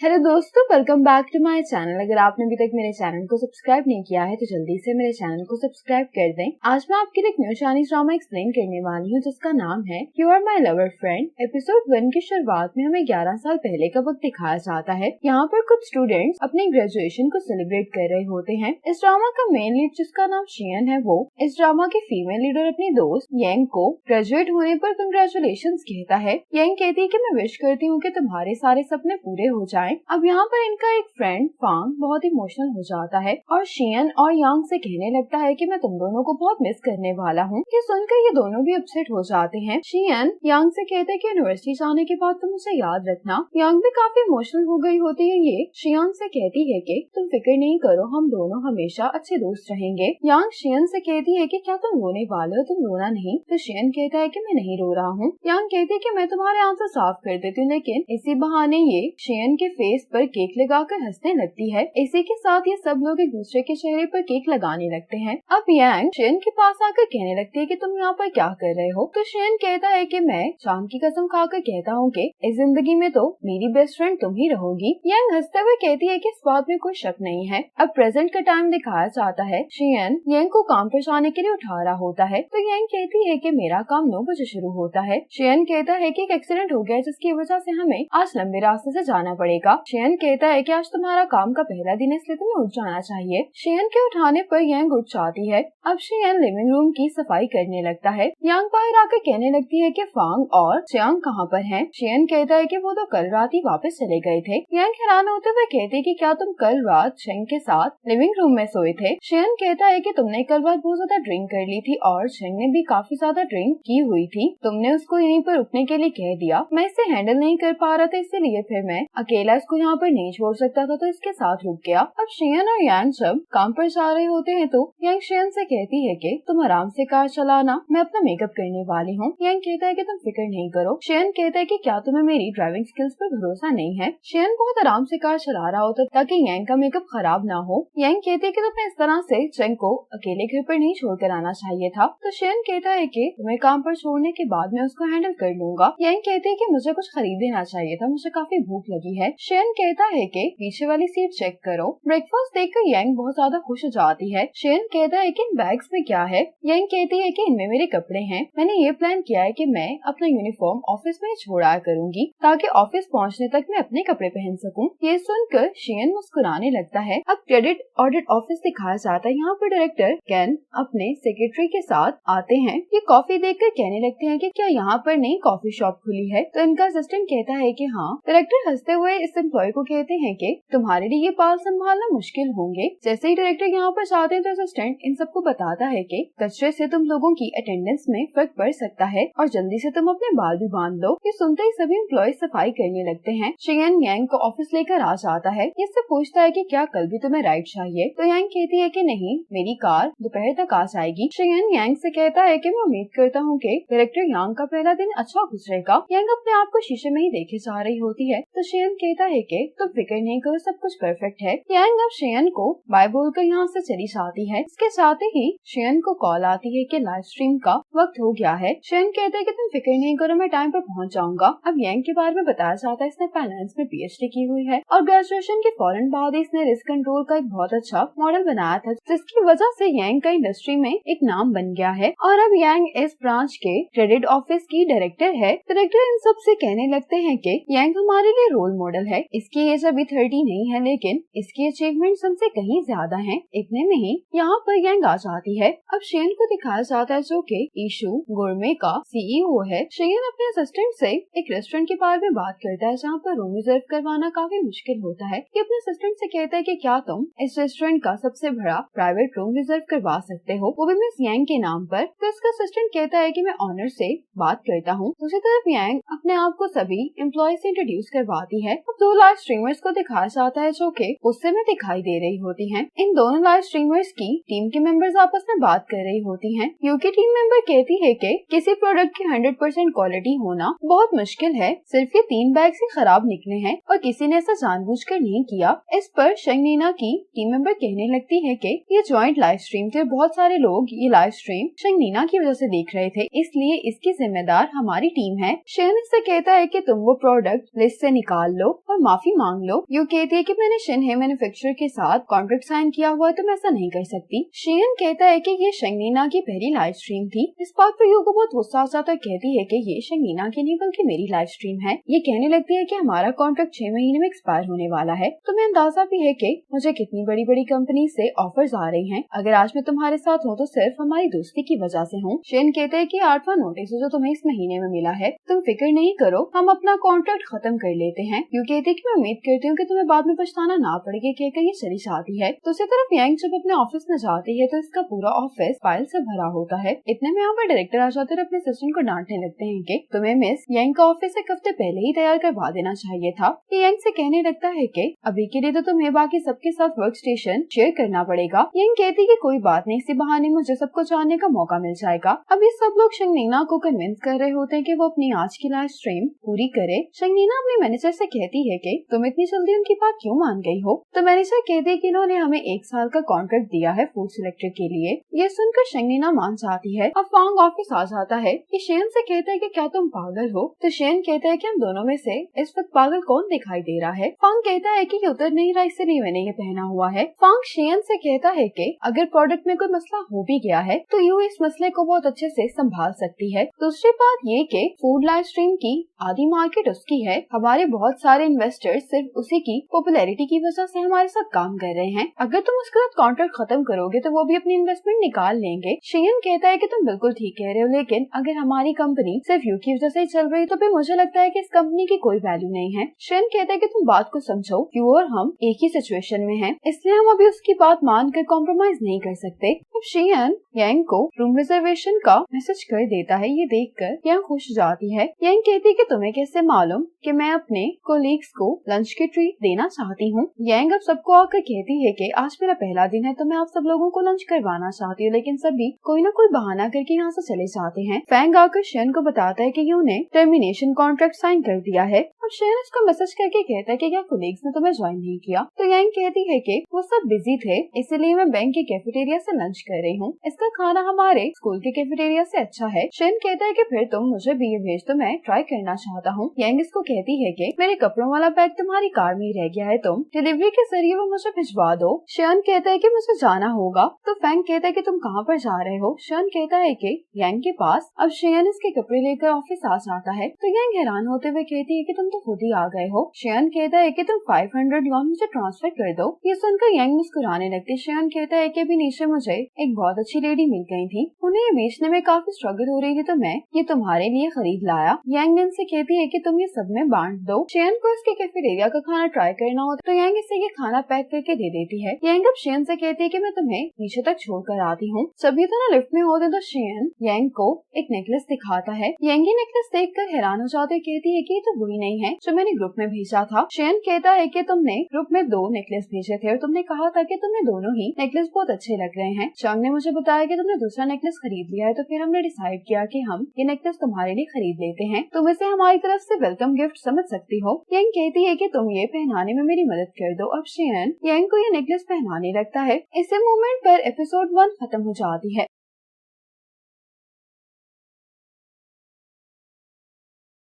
Hello दोस्तों, welcome back to my channel. अगर आपने अभी तक मेरे चैनल को सब्सक्राइब नहीं किया है तो जल्दी से मेरे चैनल को सब्सक्राइब कर दें। आज मैं आपके लिए एक न्यू चाइनीज ड्रामा एक्सप्लेन करने वाली हूँ जिसका नाम है you are my lover friend. Episode 1 की शुरुआत में हमें 11 साल पहले का वक्त दिखाया जाता है। यहाँ पर कुछ स्टूडेंट्स अपनी ग्रेजुएशन को सेलिब्रेट कर रहे होते हैं। इस ड्रामा का मेन लीड जिसका नाम शियन है, वो इस ड्रामा के फीमेल लीडर अपनी दोस्त यांग को ग्रेजुएट होने पर कंग्रेचुलेशन कहता है। यांग कहती है कि मैं विश करती हूँ कि तुम्हारे सारे सपने पूरे हो जाएं। अब यहाँ पर इनका एक फ्रेंड फांग बहुत इमोशनल हो जाता है और शियन और यांग से कहने लगता है कि मैं तुम दोनों को बहुत मिस करने वाला हूँ। ये सुनकर ये दोनों भी अपसेट हो जाते हैं। शियन यांग से कहते हैं कि यूनिवर्सिटी जाने के बाद तुम मुझे याद रखना। यांग भी काफी इमोशनल हो गई होती है। ये शियन से कहती है कि तुम फिक्र नहीं करो, हम दोनों हमेशा अच्छे दोस्त रहेंगे। यांग शियन से कहती है कि क्या तुम रोने वाले हो? तुम रोना नहीं। तो शियन कहता है कि मैं नहीं रो रहा हूँ। यांग कहती है कि मैं तुम्हारे आंसू साफ कर देती हूँ, लेकिन इसी बहाने ये शियन के फेस पर केक लगाकर हंसने लगती है। इसी के साथ ये सब लोग एक दूसरे के चेहरे पर केक लगाने लगते हैं। अब यांग शियन के पास आकर कहने लगती है कि तुम यहाँ पर क्या कर रहे हो? तो शियन कहता है कि मैं चांद की कसम खाकर कहता हूँ कि इस जिंदगी में तो मेरी बेस्ट फ्रेंड तुम ही रहोगी। यांग हंसते हुए कहती है कि इस बात में कोई शक नहीं है। अब प्रेजेंट का टाइम दिखाया जाता है। शियन यांग को काम पर जाने के लिए उठा रहा होता है तो यांग कहती है कि मेरा काम 9 बजे शुरू होता है। शियन कहता है कि एक एक्सीडेंट हो गया जिसकी वजह से हमें आज लंबे रास्ते से जाना पड़ेगा। शियन कहता है कि आज तुम्हारा काम का पहला दिन है, इसलिए तुम्हें उठ जाना चाहिए। शियन के उठाने पर यांग उठ जाती है। अब शियन लिविंग रूम की सफाई करने लगता है। यांग बाहर आकर कहने लगती है कि फांग और चियांग कहाँ पर हैं? शियन कहता है कि वो तो कल रात ही वापस चले गए थे। यांग हैरान होते हुए कहते हैं कि क्या तुम कल रात चियांग के साथ लिविंग रूम में सोए थे? शियन कहता है कि तुमने कल रात बहुत ज्यादा ड्रिंक कर ली थी और चियांग ने भी काफी ज्यादा ड्रिंक की हुई थी। तुमने उसको यहीं पर उठने के लिए कह दिया। मैं इसे हैंडल नहीं कर पा रहा था, इसीलिए फिर मैं अकेला इसको यहाँ पर नहीं छोड़ सकता था तो इसके साथ रुक गया। अब शियन और यांग जब काम पर जा रहे होते हैं तो यांग शियन से कहती है कि तुम आराम से कार चलाना, मैं अपना मेकअप करने वाली हूँ। यांग कहता है कि तुम फिक्र नहीं करो। शियन कहता है कि क्या तुम्हें मेरी ड्राइविंग स्किल्स पर भरोसा नहीं है? शियन बहुत आराम से कार चला रहा होता ताकि यांग का मेकअप खराब ना हो। यांग कहती है कि तुम्हें इस तरह से चियांग को अकेले घर पर नहीं छोड़कर आना चाहिए था। तो शियन कहता है कि तुम्हें काम पर छोड़ने के बाद मैं उसको हैंडल कर लूंगा। यांग कहती है कि मुझे कुछ खरीद देना चाहिए था, मुझे काफी भूख लगी है। शियन कहता है कि पीछे वाली सीट चेक करो। ब्रेकफास्ट देखकर यांग बहुत ज्यादा खुश हो जाती है। शियन कहता है कि इन बैग्स में क्या है? यांग कहती है कि इनमें मेरे कपड़े हैं। मैंने ये प्लान किया है कि मैं अपना यूनिफॉर्म ऑफिस में छोड़ा करूंगी ताकि ऑफिस पहुंचने तक मैं अपने कपड़े पहन सकूं। ये सुनकर शियन मुस्कुराने लगता है। अब क्रेडिट ऑडिट ऑफिस दिखाया जाता है। यहाँ पर डायरेक्टर कैन अपने सेक्रेटरी के साथ आते हैं। ये कॉफी देखकर कहने लगते हैं कि क्या यहाँ पर नई कॉफी शॉप खुली है? तो इनका असिस्टेंट कहता है कि हाँ। डायरेक्टर हंसते हुए इस एम्प्लॉय को कहते हैं कि तुम्हारे लिए ये बाल संभालना मुश्किल होंगे। जैसे ही डायरेक्टर यहाँ पर जाते हैं तो असिस्टेंट इन सबको बताता है कि कचरे से तुम लोगों की अटेंडेंस में फर्क पड़ सकता है और जल्दी से तुम अपने बाल भी बांध लो। ये सुनते ही सभी एम्प्लॉय सफाई करने लगते हैं। शियन यांग को ऑफिस लेकर आ जाता है। इससे पूछता है कि क्या कल भी तुम्हें राइड चाहिए? तो यांग कहती है कि नहीं, मेरी कार दोपहर तक आ जाएगी। शियन यांग से कहता है कि मैं उम्मीद करता हूँ कि डायरेक्टर यांग का पहला दिन अच्छा गुजरेगा। यांग अपने आप को शीशे में ही देखे जा रही होती है तो शियन कहता है कि तुम फिक्र नहीं करो, सब कुछ परफेक्ट है। यांग अब शियन को बाय बोलकर यहाँ से चली जाती है। इसके साथ ही शियन को कॉल आती है कि लाइव स्ट्रीम का वक्त हो गया है। शियन कहता है कि तुम फिक्र नहीं करो, मैं टाइम पर पहुँच जाऊंगा। अब यांग के बारे में बताया जाता है इसने फाइनेंस में PhD की हुई है और ग्रेजुएशन के फौरन बाद इसने रिस्क कंट्रोल का एक बहुत अच्छा मॉडल बनाया था जिसकी वजह से यांग का इंडस्ट्री में एक नाम बन गया है और अब यांग इस ब्रांच के क्रेडिट ऑफिस की डायरेक्टर है। डायरेक्टर इन सब से कहने लगते हैं कि यांग हमारे लिए रोल मॉडल है। इसकी एज अभी 30 नहीं है लेकिन इसकी अचीवमेंट्स हमसे कहीं ज्यादा हैं। इतने में ही यहाँ पर यांग आ जाती है। अब शियन को दिखाया जाता है जो कि इशू गुरमे का CEO है। शियन अपने असिस्टेंट से एक रेस्टोरेंट के बारे में बात करता है जहाँ पर रूम रिजर्व करवाना काफी मुश्किल होता है। ये अपने असिस्टेंट से कहता है कि क्या तुम इस रेस्टोरेंट का सबसे बड़ा प्राइवेट रूम रिजर्व करवा सकते हो, वो भी मिस यांग के नाम पर। तो इसका असिस्टेंट कहता है कि मैं ऑनर से बात करता हूँ। दूसरी तरफ यांग अपने आप को सभी एम्प्लॉय से इंट्रोड्यूस करवाती है। अब 2 लाइव स्ट्रीमर्स को दिखाया जाता है जो कि गुस्से में दिखाई दे रही होती हैं। इन दोनों लाइव स्ट्रीमर्स की टीम के मेंबर्स आपस में बात कर रही होती हैं। क्योंकि टीम मेंबर कहती है कि किसी प्रोडक्ट की 100% क्वालिटी होना बहुत मुश्किल है, सिर्फ ये 3 बैग्स ही खराब निकले हैं और किसी ने ऐसा जानबूझकर नहीं किया। इस पर शंगनीना की टीम मेंबर कहने लगती है कि ये ज्वाइंट लाइव स्ट्रीम थे, बहुत सारे लोग ये लाइव स्ट्रीम शंगनीना की वजह से देख रहे थे, इसलिए इसकी जिम्मेदार हमारी टीम है। शियन से कहता है कि तुम वो प्रोडक्ट लिस्ट से निकाल लो और माफी मांग लो। यू कहती है कि मैंने शिनहे मैन्युफैक्चरर के साथ कॉन्ट्रैक्ट साइन किया हुआ है तो मैं ऐसा नहीं कर सकती। शियन कहता है कि ये शंगनीना की पहली लाइव स्ट्रीम थी। इस बात पर यू को बहुत गुस्सा आ जाता है, कहती है कि ये शंगनीना की नहीं बल्कि मेरी लाइव स्ट्रीम है। ये कहने लगती है कि हमारा कॉन्ट्रैक्ट 6 महीने में एक्सपायर होने वाला है। तुम्हें अंदाजा भी है कि मुझे कितनी बड़ी बड़ी कंपनी से ऑफर्स आ रही हैं। अगर आज मैं तुम्हारे साथ हूँ तो सिर्फ हमारी दोस्ती की वजह से हूँ। शियन कहते हैं कि 8वां नोटिस जो तुम्हें इस महीने में मिला है, तुम फिक्र नहीं करो, हम अपना कॉन्ट्रैक्ट खत्म कर लेते हैं। यू कहते हैं कि मैं उम्मीद करती हूँ कि तुम्हें बाद में पछताना ना पड़ेगी कहकर ये चली जाती है। दूसरी तरफ यांग जब अपने ऑफिस में जाती है तो इसका पूरा ऑफिस फाइल से भरा होता है। इतने में यहाँ पर डायरेक्टर आ जाते हैं और अपने असिस्टेंट को डांटने लगते हैं कि तुम्हें मिस यांग का ऑफिस एक हफ्ते पहले ही तैयार करवा देना चाहिए था। यांग से कहने लगता है कि अभी के लिए तो तुम्हें बाकी सबके साथ वर्क स्टेशन शेयर करना पड़ेगा। यांग कहती है कि कोई बात नहीं, इसी बहाने मुझे सबको जानने का मौका मिल जाएगा। अब ये सब लोग शंगनीना को कन्विंस कर रहे होते हैं कि वो अपनी आज की लाइव स्ट्रीम पूरी करे। शंगनीना अपने मैनेजर से कहती है कि तुम इतनी जल्दी उनकी बात क्यों मान गई हो। तो मैनेजर कहते हैं कि इन्होंने हमें 1 साल का कॉन्ट्रैक्ट दिया है फूड सिलेक्टर के लिए। ये सुनकर शंगनीना मान जाती है। अब फांग ऑफिस आ जाता है। ये शेन से कहता है कि क्या तुम पागल हो। तो शेन कहता है कि हम दोनों में से इस वक्त पागल कौन दिखाई दे रहा है। फांग कहता है कि ये उतर नहीं रहा इसलिए मैंने ये पहना हुआ है। फांग शेन से कहता है कि अगर प्रोडक्ट में कोई मसला हो भी गया है तो यू इस मसले को बहुत अच्छे से संभाल सकती है। दूसरी बात ये कि फूड लाइव स्ट्रीम की आधी मार्केट उसकी है। हमारे बहुत सारे इन्वेस्टर्स सिर्फ उसी की पॉपुलैरिटी की वजह से हमारे साथ काम कर रहे हैं। अगर तुम उसके साथ कॉन्ट्रैक्ट खत्म करोगे तो वो भी अपनी इन्वेस्टमेंट निकाल लेंगे। शेन कहता है कि तुम बिल्कुल ठीक कह रहे हो, लेकिन अगर हमारी कंपनी सिर्फ यू की वजह से ही चल रही तो भी मुझे लगता है कि इस कंपनी की कोई वैल्यू नहीं है। शेन कहता है कि तुम बात को समझो, यू और हम एक ही सिचुएशन में हैं, इसलिए हम अभी उसकी बात मानकर कॉम्प्रोमाइज नहीं कर सकते। अब शेन यांग को रूम रिजर्वेशन का मैसेज कर देता है। ये देखकर यांग खुश हो जाती है। यांग कहती है कि तुम्हें कैसे मालूम कि मैं अपने कोलीग्स को लंच की ट्रीट देना चाहती हूँ। यांग अब सबको आकर कहती है कि आज मेरा पहला दिन है तो मैं आप सब लोगों को लंच करवाना चाहती हूँ, लेकिन सभी कोई ना कोई बहाना करके यहाँ से चले जाते हैं। फैंग आकर शेन को बताता है कि उन्हें टर्मिनेशन कॉन्ट्रैक्ट साइन कर दिया है। और शेन उसको मैसेज करके कहता है कि क्या कोलीग्स ने तुम्हें ज्वाइन नहीं किया। तो यांग कहती है कि वो सब बिजी थे इसलिए मैं बैंक के कैफेटेरिया से लंच कर रही हूँ। इसका खाना हमारे स्कूल के कैफेटेरिया से अच्छा है। शेन कहता है कि फिर तुम मुझे भी ये भेज दो, मैं ट्राई करना चाहता हूँ। यांग इसको कहती है कि मेरे कपड़ों वाला बैग तुम्हारी कार में ही रह गया है, तुम डिलीवरी के जरिए वो मुझे भिजवा दो। शेन कहता है कि मुझे जाना होगा। तो फैंग कहता है कि तुम कहाँ पर जा रहे हो। शेन कहता है कि यांग के पास। अब शेन इसके कपड़े लेकर ऑफिस आ जाता है तो यांग हैरान होते हुए कहती है कि तुम तो खुद ही आ गए हो। शेन कहता है कि तुम 500 यॉन मुझे ट्रांसफर कर दो। ये सुनकर यांग मुस्कुराने लगती है। शेन कहता है कि अभी नीचे मुझे एक बहुत अच्छी लेडी मिल गई थी, उन्हें ये बेचने में काफी स्ट्रगल हो रही थी तो मैं ये तुम्हारे लिए खरीद लाया। यांग से कहती है कि तुम ये सब में बांट दो। शेन को इसके कैफेटेरिया का खाना ट्राई करना हो तो यांग इसे ये खाना पैक करके दे देती है। यांग अब शेन से कहती है कि मैं तुम्हें नीचे तक छोड़कर आती हूँ। सभी दोनों लिफ्ट में होते तो शेन यांग को एक नेकलेस दिखाता है। यांग ये नेकलेस देखकर हैरान हो जाती है, कहती है कि ये तो वही नहीं है जो मैंने ग्रुप में भेजा था। शेन कहता है कि तुमने ग्रुप में 2 नेकलेस भेजे थे और तुमने कहा था कि तुम्हें दोनों ही नेकलेस बहुत अच्छे लग रहे हैं। चंग ने मुझे बताया कि तुमने दूसरा नेकलेस खरीद लिया है तो फिर हमने डिसाइड किया कि हम ये नेकलेस तुम्हारे लिए खरीद लेते हैं, तुम इसे हमारी तरफ से वेलकम गिफ्ट समझ सकती हो। यांग कहती है कि तुम ये पहनाने में मेरी मदद कर दो। अब शेन यांग को ये नेकलेस पहनाने लगता है। इसी मोमेंट पर एपिसोड 1 खत्म हो जाती है।